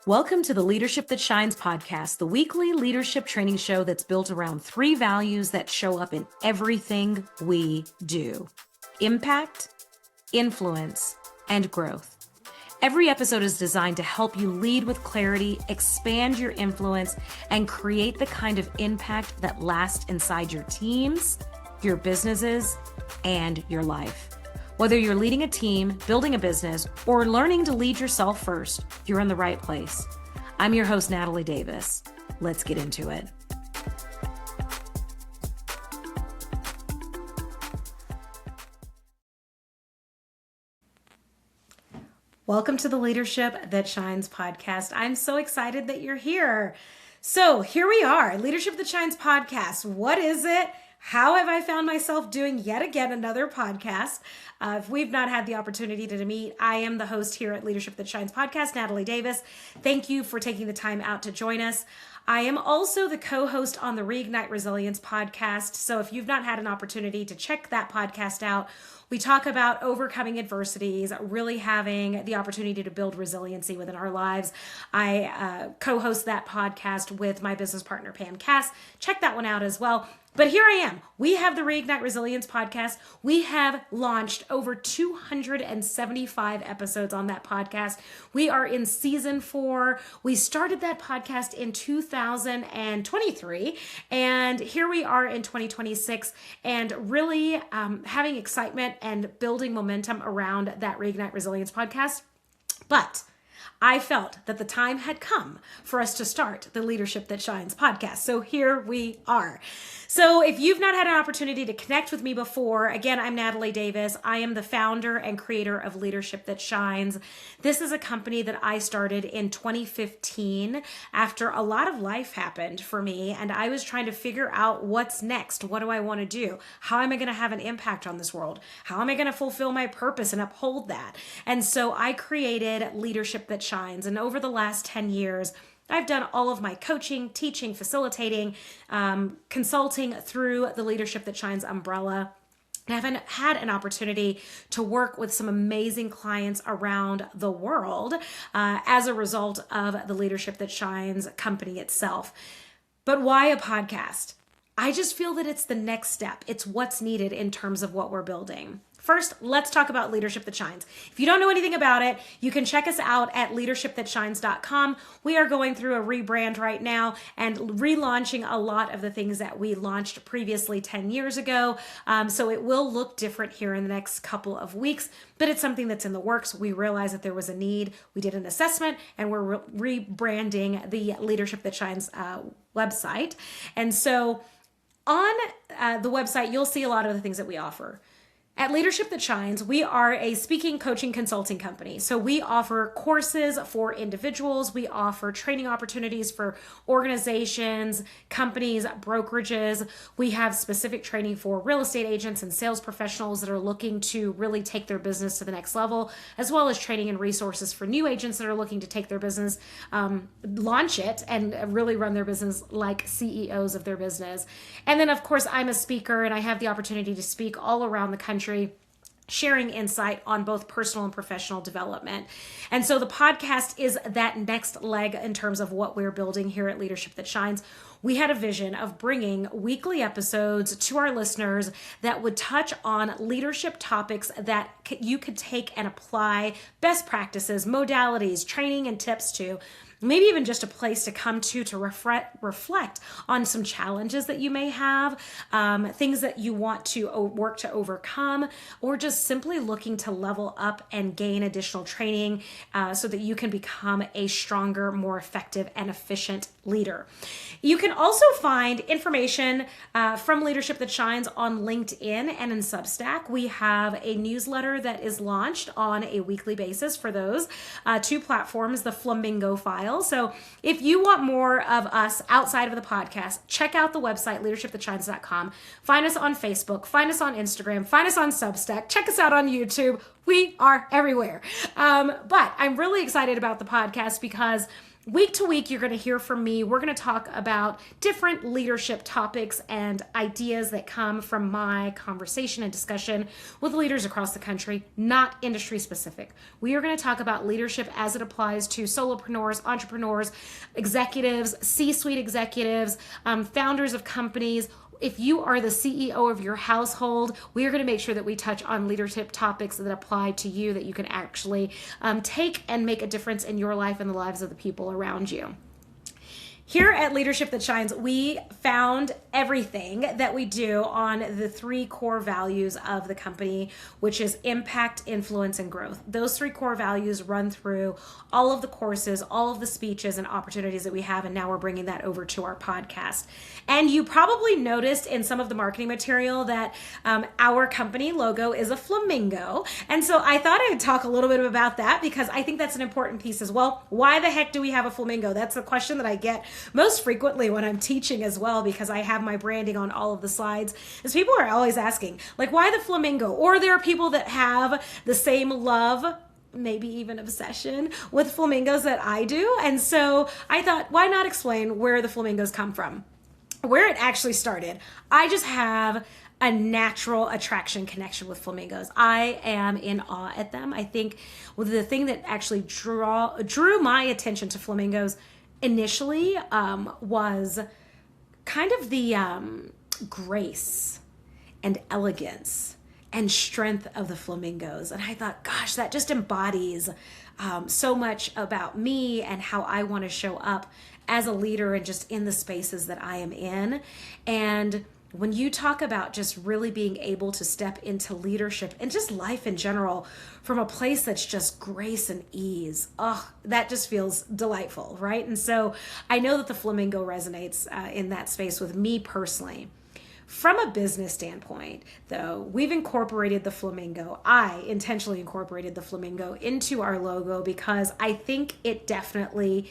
Welcome to the Leadership That Shines podcast, the weekly leadership training show that's built around 3 values that show up in everything we do: impact, influence, and growth. Every episode is designed to help you lead with clarity, expand your influence, and create the kind of impact that lasts inside your teams, your businesses, and your life. Whether you're leading a team, building a business, or learning to lead yourself first, you're in the right place. I'm your host, Natalie Davis. Let's get into it. Welcome to the Leadership That Shines podcast. I'm so excited that you're here. So here we are, Leadership That Shines podcast. What is it? How have I found myself doing yet again another podcast? If we've not had the opportunity to meet, I am the host here at Leadership That Shines podcast, Natalie Davis. Thank you for taking the time out to join us. I am also the co-host on the Reignite Resilience podcast. So if you've not had an opportunity to check that podcast out, we talk about overcoming adversities, really having the opportunity to build resiliency within our lives. I co-host that podcast with my business partner, Pam Cass. Check that one out as well. But here I am. We have the Reignite Resilience podcast. We have launched over 275 episodes on that podcast. We are in season 4. We started that podcast in 2023, and here we are in 2026, and really having excitement and building momentum around that Reignite Resilience podcast. But I felt that the time had come for us to start the Leadership That Shines podcast. So here we are. So if you've not had an opportunity to connect with me before, again, I'm Natalie Davis. I am the founder and creator of Leadership That Shines. This is a company that I started in 2015 after a lot of life happened for me, and I was trying to figure out what's next. What do I want to do? How am I going to have an impact on this world? How am I going to fulfill my purpose and uphold that? And so I created Leadership That Shines. And over the last 10 years, I've done all of my coaching, teaching, facilitating, consulting through the Leadership That Shines umbrella. And I've had an opportunity to work with some amazing clients around the world as a result of the Leadership That Shines company itself. But why a podcast? I just feel that it's the next step. It's what's needed in terms of what we're building. First, let's talk about Leadership That Shines. If you don't know anything about it, you can check us out at leadershipthatshines.com. We are going through a rebrand right now and relaunching a lot of the things that we launched previously 10 years ago. So it will look different here in the next couple of weeks, but it's something that's in the works. We realized that there was a need. We did an assessment, and we're rebranding the Leadership That Shines website. And so on the website, you'll see a lot of the things that we offer. At Leadership That Shines, we are a speaking, coaching, consulting company. So we offer courses for individuals. We offer training opportunities for organizations, companies, brokerages. We have specific training for real estate agents and sales professionals that are looking to really take their business to the next level, as well as training and resources for new agents that are looking to take their business, launch it, and really run their business like CEOs of their business. And then, of course, I'm a speaker, and I have the opportunity to speak all around the country, sharing insight on both personal and professional development. And so the podcast is that next leg in terms of what we're building here at Leadership That Shines. We had a vision of bringing weekly episodes to our listeners that would touch on leadership topics that you could take and apply best practices, modalities, training, and tips to. Maybe even just a place to come to reflect on some challenges that you may have, things that you want to work to overcome, or just simply looking to level up and gain additional training so that you can become a stronger, more effective, and efficient leader. You can also find information from Leadership That Shines on LinkedIn and in Substack. We have a newsletter that is launched on a weekly basis for those 2 platforms, the Flamingo file. So if you want more of us outside of the podcast, check out the website, leadershipthatshines.com. Find us on Facebook, find us on Instagram, find us on Substack, check us out on YouTube. We are everywhere. But I'm really excited about the podcast because Week to week, you're going to hear from me. We're going to talk about different leadership topics and ideas that come from my conversation and discussion with leaders across the country, not industry specific. We are going to talk about leadership as it applies to solopreneurs, entrepreneurs, executives, C-suite executives, founders of companies. If you are the CEO of your household, we are going to make sure that we touch on leadership topics that apply to you, that you can actually take and make a difference in your life and the lives of the people around you. Here at Leadership That Shines, we found everything that we do on the 3 core values of the company, which is impact, influence, and growth. Those 3 core values run through all of the courses, all of the speeches and opportunities that we have, and now we're bringing that over to our podcast. And you probably noticed in some of the marketing material that our company logo is a flamingo. And so I thought I would talk a little bit about that because I think that's an important piece as well. Why the heck do we have a flamingo? That's a question that I get most frequently when I'm teaching as well, because I have my branding on all of the slides, is people are always asking, like, why the flamingo? Or there are people that have the same love, maybe even obsession with flamingos that I do. And so I thought, why not explain where the flamingos come from? Where it actually started. I just have a natural attraction connection with flamingos. I am in awe at them. I think the thing that actually drew my attention to flamingos initially was kind of the grace and elegance and strength of the flamingos. And I thought, gosh, that just embodies so much about me and how I want to show up as a leader and just in the spaces that I am in. And when you talk about just really being able to step into leadership and just life in general from a place that's just grace and ease, that just feels delightful, right? And so I know that the flamingo resonates in that space with me personally. From a business standpoint, though, we've incorporated the flamingo. I intentionally incorporated the flamingo into our logo because I think it definitely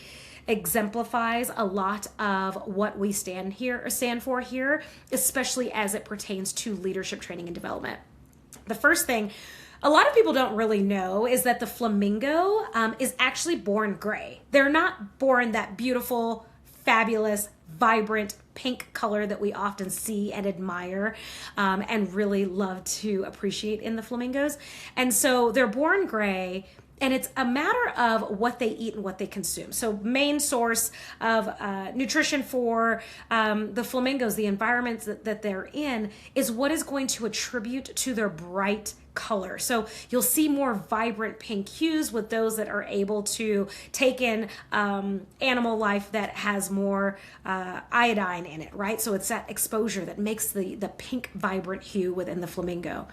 exemplifies a lot of what we stand for here, especially as it pertains to leadership training and development. The first thing a lot of people don't really know is that the flamingo is actually born gray. They're not born that beautiful, fabulous, vibrant pink color that we often see and admire and really love to appreciate in the flamingos. And so they're born gray. And it's a matter of what they eat and what they consume. So main source of nutrition for the flamingos, the environments that they're in, is what is going to attribute to their bright color. So you'll see more vibrant pink hues with those that are able to take in animal life that has more iodine in it, right? So it's that exposure that makes the pink vibrant hue within the flamingo.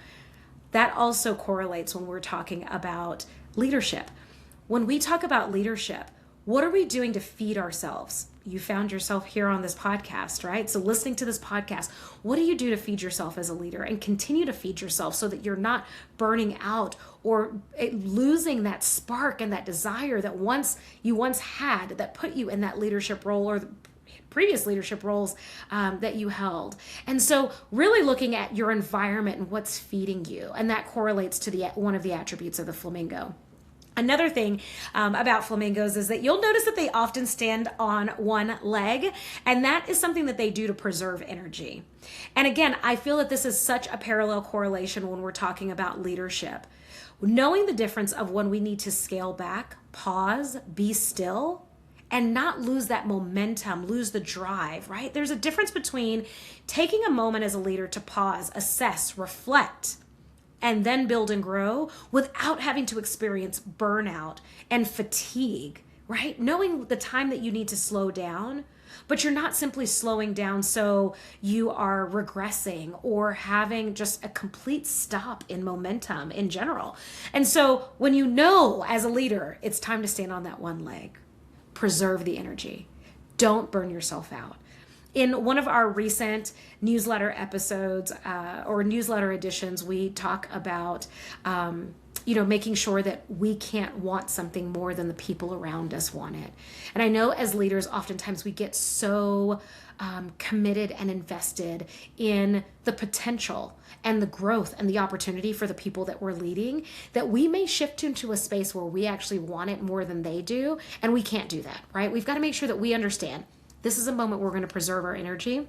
That also correlates when we're talking about leadership. When we talk about leadership, what are we doing to feed ourselves? You found yourself here on this podcast, right? So listening to this podcast, what do you do to feed yourself as a leader and continue to feed yourself so that you're not burning out or losing that spark and that desire that you once had that put you in that leadership role or the previous leadership roles that you held. And so really looking at your environment and what's feeding you, and that correlates to one of the attributes of the flamingo. Another thing about flamingos is that you'll notice that they often stand on one leg, and that is something that they do to preserve energy. And again, I feel that this is such a parallel correlation when we're talking about leadership. Knowing the difference of when we need to scale back, pause, be still, and not lose that momentum, lose the drive, right? There's a difference between taking a moment as a leader to pause, assess, reflect, and then build and grow without having to experience burnout and fatigue, right? Knowing the time that you need to slow down, but you're not simply slowing down so you are regressing or having just a complete stop in momentum in general. And so when you know as a leader, it's time to stand on that one leg, preserve the energy. Don't burn yourself out. In one of our recent newsletter episodes or newsletter editions, we talk about making sure that we can't want something more than the people around us want it. And I know as leaders, oftentimes we get so committed and invested in the potential and the growth and the opportunity for the people that we're leading, that we may shift into a space where we actually want it more than they do. And we can't do that, right? We've got to make sure that we understand this is a moment where we're going to preserve our energy,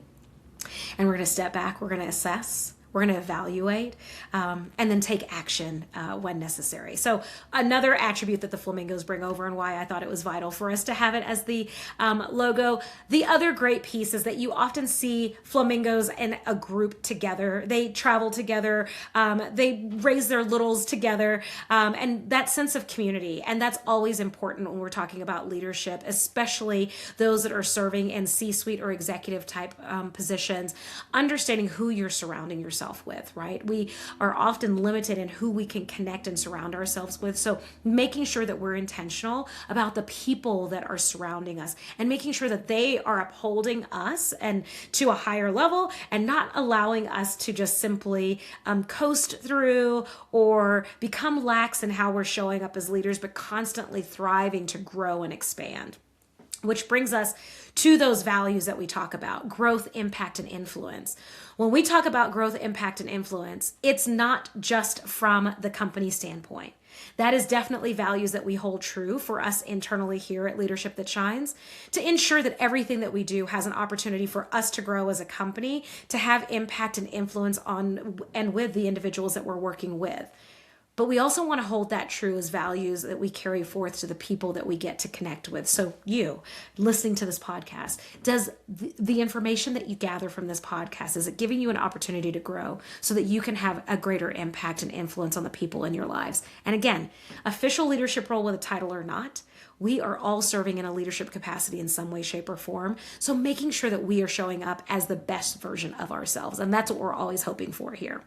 and we're going to step back, we're going to assess, we're going to evaluate, and then take action when necessary. So another attribute that the flamingos bring over, and why I thought it was vital for us to have it as the logo. The other great piece is that you often see flamingos in a group together. They travel together, they raise their littles together, and that sense of community. And that's always important when we're talking about leadership, especially those that are serving in C-suite or executive type positions, understanding who you're surrounding yourself with, right? We are often limited in who we can connect and surround ourselves with. So making sure that we're intentional about the people that are surrounding us, and making sure that they are upholding us and to a higher level, and not allowing us to just simply coast through or become lax in how we're showing up as leaders, but constantly thriving to grow and expand. Which brings us to those values that we talk about: growth, impact, and influence. When we talk about growth, impact, and influence, it's not just from the company standpoint. That is definitely values that we hold true for us internally here at Leadership That Shines, to ensure that everything that we do has an opportunity for us to grow as a company, to have impact and influence on and with the individuals that we're working with. But we also want to hold that true as values that we carry forth to the people that we get to connect with. So you, listening to this podcast, does the information that you gather from this podcast, is it giving you an opportunity to grow so that you can have a greater impact and influence on the people in your lives? And again, official leadership role with a title or not, we are all serving in a leadership capacity in some way, shape, or form. So making sure that we are showing up as the best version of ourselves. And that's what we're always hoping for here.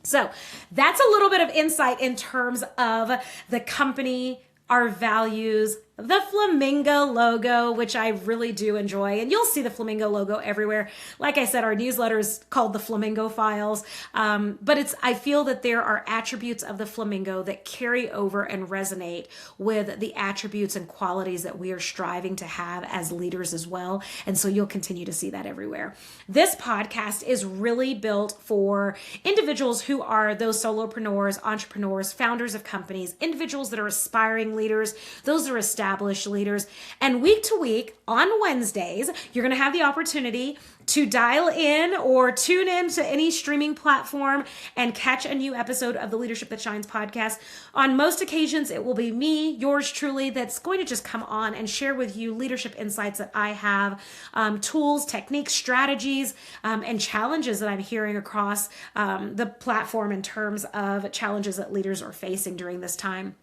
So that's a little bit of insight in terms of the company, our values, the flamingo logo, which I really do enjoy. And you'll see the flamingo logo everywhere. Like I said, our newsletter is called the Flamingo Files. But I feel that there are attributes of the flamingo that carry over and resonate with the attributes and qualities that we are striving to have as leaders as well. And so you'll continue to see that everywhere. This podcast is really built for individuals who are those solopreneurs, entrepreneurs, founders of companies, individuals that are aspiring leaders, those that are established leaders. And week to week on Wednesdays, you're going to have the opportunity to dial in or tune in to any streaming platform and catch a new episode of the Leadership That Shines podcast. On most occasions, it will be me, yours truly, that's going to just come on and share with you leadership insights that I have, tools, techniques, strategies, and challenges that I'm hearing across the platform in terms of challenges that leaders are facing during this time.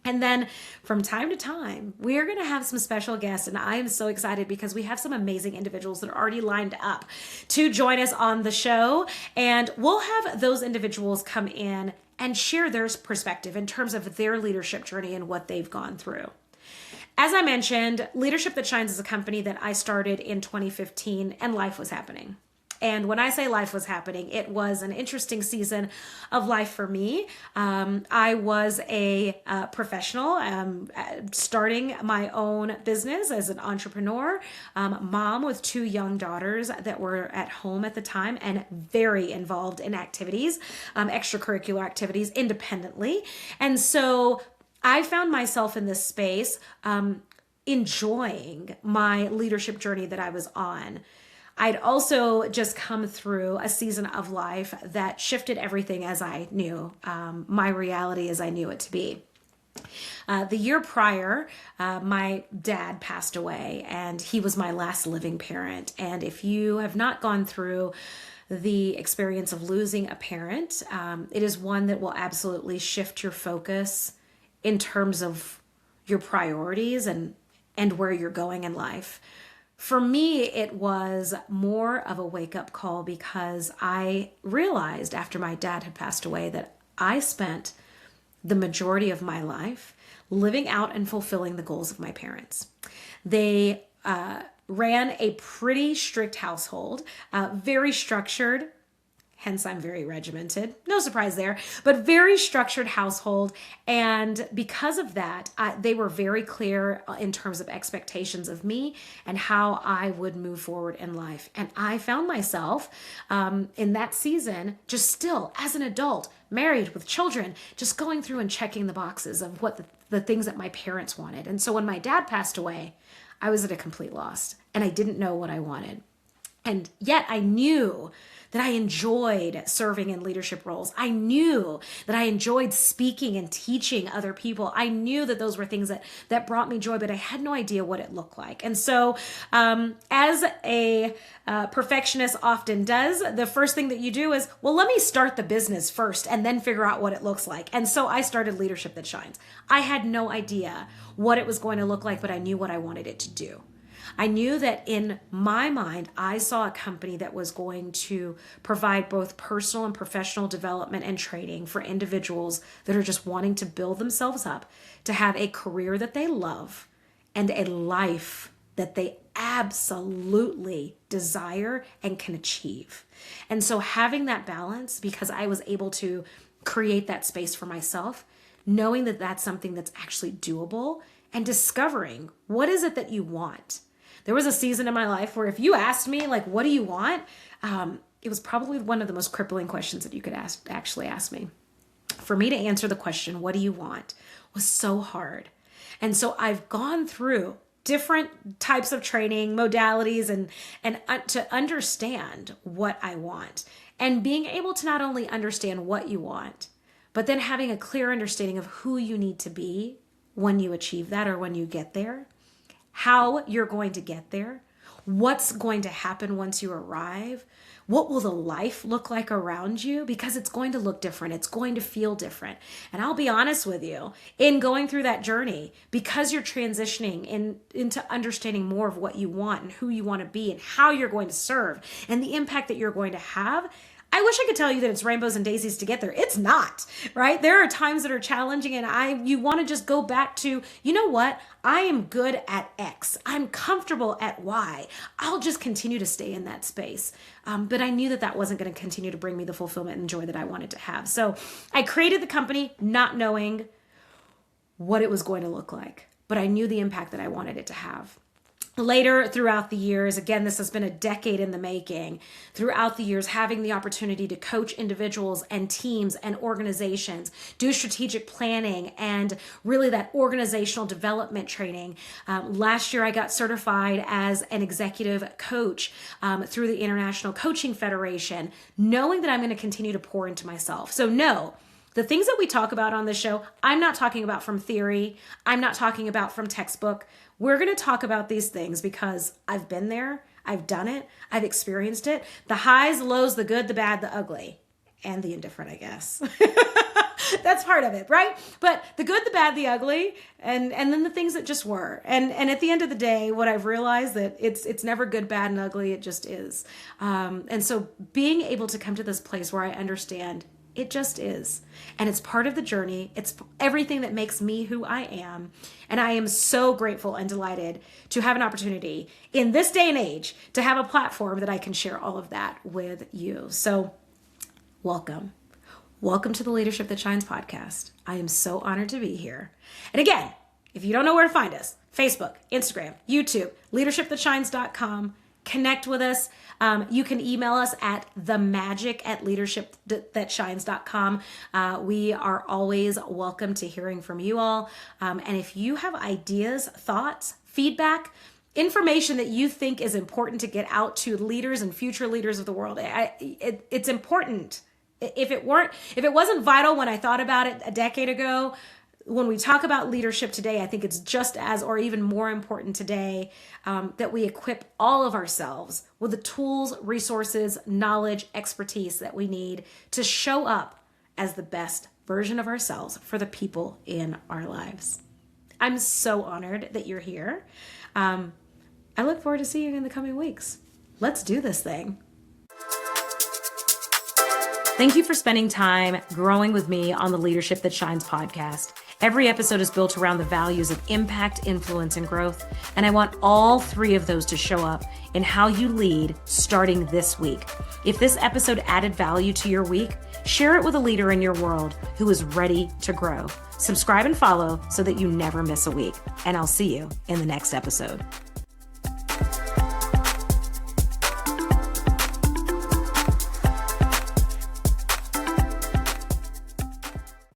And then from time to time, we're going to have some special guests, and I am so excited because we have some amazing individuals that are already lined up to join us on the show. And we'll have those individuals come in and share their perspective in terms of their leadership journey and what they've gone through. As I mentioned, Leadership That Shines is a company that I started in 2015, and life was happening. And when I say life was happening, it was an interesting season of life for me. I was a professional, starting my own business as an entrepreneur, mom with 2 young daughters that were at home at the time, and very involved in activities, extracurricular activities independently. And so I found myself in this space enjoying my leadership journey that I was on. I'd also just come through a season of life that shifted everything as I knew, my reality as I knew it to be. The year prior, my dad passed away, and he was my last living parent. And if you have not gone through the experience of losing a parent, it is one that will absolutely shift your focus in terms of your priorities and where you're going in life. For me, it was more of a wake-up call because I realized after my dad had passed away that I spent the majority of my life living out and fulfilling the goals of my parents. They ran a pretty strict household, very structured, Hence, I'm very regimented. No surprise there, but very structured household. And because of that, they were very clear in terms of expectations of me and how I would move forward in life. And I found myself in that season, just still as an adult, married with children, just going through and checking the boxes of what the things that my parents wanted. And so when my dad passed away, I was at a complete loss and I didn't know what I wanted. And yet I knew that I enjoyed serving in leadership roles. I knew that I enjoyed speaking and teaching other people. I knew that those were things that brought me joy, but I had no idea what it looked like. And so as a perfectionist often does, the first thing that you do is, well, let me start the business first and then figure out what it looks like. And so I started Leadership That Shines. I had no idea what it was going to look like, but I knew what I wanted it to do. I knew that in my mind, I saw a company that was going to provide both personal and professional development and training for individuals that are just wanting to build themselves up, to have a career that they love and a life that they absolutely desire and can achieve. And so having that balance, because I was able to create that space for myself, knowing that that's something that's actually doable, and discovering what is it that you want. There was a season in my life where if you asked me, like, what do you want? It was probably one of the most crippling questions that you could actually ask me. For me to answer the question, what do you want, was so hard. And so I've gone through different types of training modalities and to understand what I want, and being able to not only understand what you want, but then having a clear understanding of who you need to be when you achieve that or when you get there, how you're going to get there, what's going to happen once you arrive, what will the life look like around you, because it's going to look different. It's going to feel different. And I'll be honest with you, in going through that journey, because you're transitioning into understanding more of what you want and who you want to be and how you're going to serve and the impact that you're going to have, I wish I could tell you that it's rainbows and daisies to get there. It's not, right? There are times that are challenging and you want to just go back to, you know what? I am good at X. I'm comfortable at Y. I'll just continue to stay in that space. But I knew that that wasn't going to continue to bring me the fulfillment and joy that I wanted to have. So I created the company not knowing what it was going to look like, but I knew the impact that I wanted it to have. Later throughout the years, again, this has been a decade in the making, throughout the years, having the opportunity to coach individuals and teams and organizations, do strategic planning and really that organizational development training. Last year, I got certified as an executive coach through the International Coaching Federation, knowing that I'm going to continue to pour into myself. So no, the things that we talk about on this show, I'm not talking about from theory. I'm not talking about from textbook. We're going to talk about these things because I've been there, I've done it, I've experienced it. The highs, the lows, the good, the bad, the ugly, and the indifferent, I guess. That's part of it, right? But the good, the bad, the ugly, and then the things that just were. And at the end of the day, what I've realized that it's never good, bad, and ugly. It just is. And so being able to come to this place where I understand it just is. And it's part of the journey. It's everything that makes me who I am. And I am so grateful and delighted to have an opportunity in this day and age to have a platform that I can share all of that with you. So welcome. Welcome to the Leadership That Shines podcast. I am so honored to be here. And again, if you don't know where to find us, Facebook, Instagram, YouTube, leadershipthatshines.com. Connect with us. You can email us at themagic@leadershipthatshines.com. We are always welcome to hearing from you all. And if you have ideas, thoughts, feedback, information that you think is important to get out to leaders and future leaders of the world, it's important. If it wasn't vital when I thought about it a decade ago, when we talk about leadership today, I think it's just as or even more important today that we equip all of ourselves with the tools, resources, knowledge, expertise that we need to show up as the best version of ourselves for the people in our lives. I'm so honored that you're here. I look forward to seeing you in the coming weeks. Let's do this thing. Thank you for spending time growing with me on the Leadership That Shines podcast. Every episode is built around the values of impact, influence, and growth. And I want all three of those to show up in how you lead starting this week. If this episode added value to your week, share it with a leader in your world who is ready to grow. Subscribe and follow so that you never miss a week. And I'll see you in the next episode.